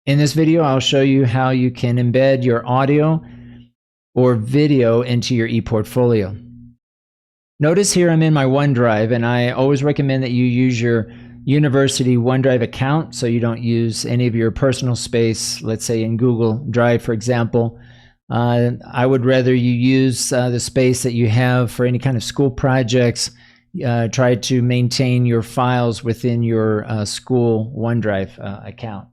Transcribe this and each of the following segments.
In this video, I'll show you how you can embed your audio or video into your ePortfolio. Notice here I'm in my OneDrive, and I always recommend that you use your university OneDrive account so you don't use any of your personal space, let's say in Google Drive, for example. I would rather you use the space that you have for any kind of school projects. Try to maintain your files within your school OneDrive account.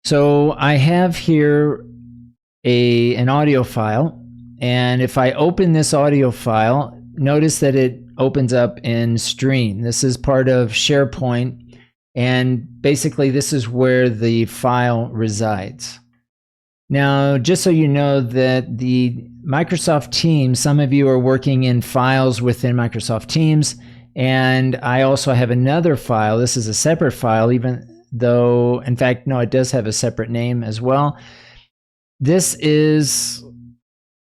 So I have here an audio file, and if I open this audio file, notice that it opens up in Stream. This is part of SharePoint, and basically this is where the file resides. Now, just so you know that the Microsoft Teams, some of you are working in files within Microsoft Teams, and I also have another file. This is a separate file, even though, in fact, no, it does have a separate name as well. This is,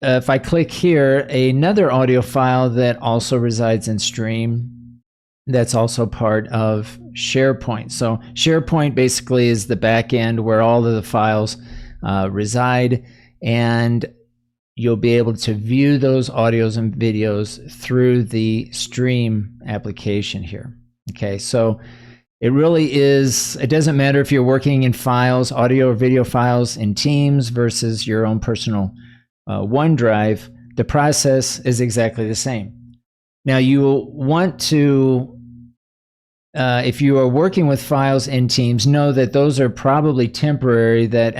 if I click here, another audio file that also resides in Stream. That's also part of SharePoint. So SharePoint basically is the back end where all of the files reside, and you'll be able to view those audios and videos through the Stream application here. Okay, so it really is, it doesn't matter if you're working in files, audio or video files in Teams versus your own personal OneDrive, the process is exactly the same. Now you will want to, if you are working with files in Teams, know that those are probably temporary, that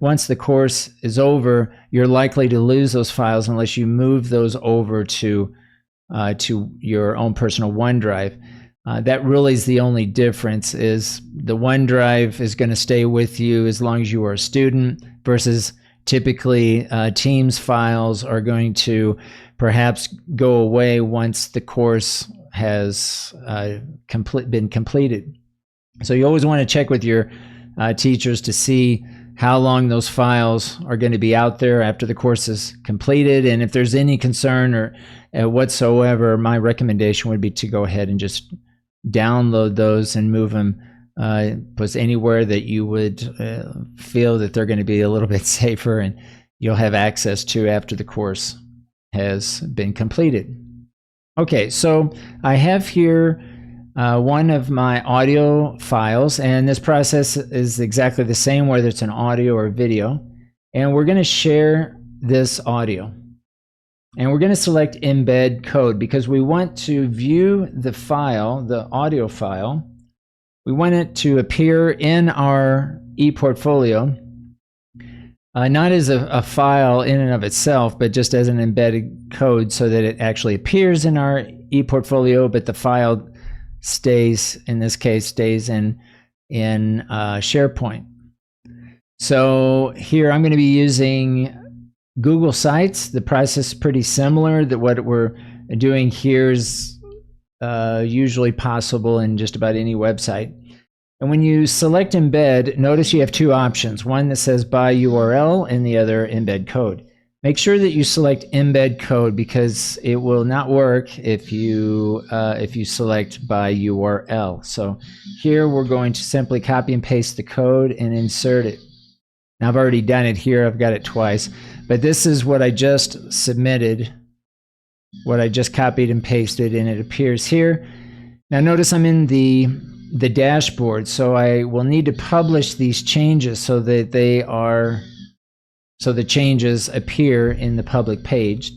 once the course is over, you're likely to lose those files unless you move those over to your own personal OneDrive. That really is the only difference, is the OneDrive is going to stay with you as long as you are a student, versus typically Teams files are going to perhaps go away once the course has been completed. So you always want to check with your teachers to see how long those files are going to be out there after the course is completed. And if there's any concern or whatsoever, my recommendation would be to go ahead and just download those and move them anywhere that you would feel that they're going to be a little bit safer and you'll have access to after the course has been completed. Okay, so I have here one of my audio files, and this process is exactly the same whether it's an audio or video, and we're going to share this audio. And we're going to select embed code because we want to view the file, the audio file. We want it to appear in our ePortfolio, not as a file in and of itself, but just as an embedded code so that it actually appears in our ePortfolio, but the file stays, in this case, stays in SharePoint. So here I'm going to be using Google Sites. The process is pretty similar. That what we're doing here is usually possible in just about any website. And when you select embed, notice you have two options, one that says by URL and the other embed code. Make sure that you select embed code because it will not work if you select by URL. So here we're going to simply copy and paste the code and insert it. Now I've already done it here, I've got it twice, but this is what I just submitted, what I just copied and pasted, and it appears here. Now notice I'm in the dashboard, so I will need to publish these changes so that the changes appear in the public page.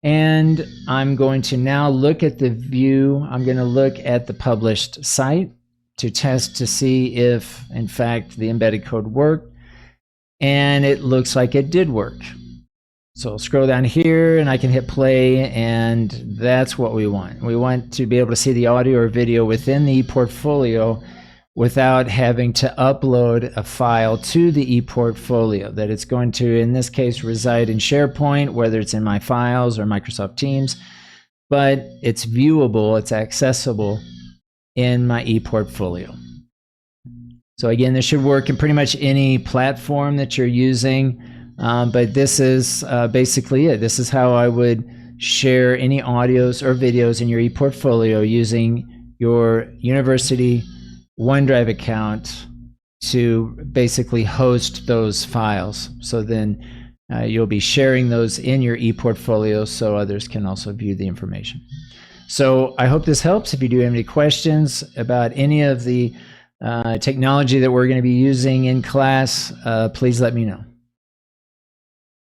And I'm going to now look at the view, I'm going to look at the published site to test to see if, in fact, the embedded code worked. And it looks like it did work. So I'll scroll down here and I can hit play, and that's what we want. We want to be able to see the audio or video within the ePortfolio without having to upload a file to the ePortfolio, that it's going to, in this case, reside in SharePoint, whether it's in my files or Microsoft Teams, but it's viewable, it's accessible in my ePortfolio. So again, this should work in pretty much any platform that you're using, but this is basically it. This is how I would share any audios or videos in your ePortfolio using your university OneDrive account to basically host those files. So then you'll be sharing those in your ePortfolio so others can also view the information. So I hope this helps. If you do have any questions about any of the technology that we're going to be using in class, please let me know.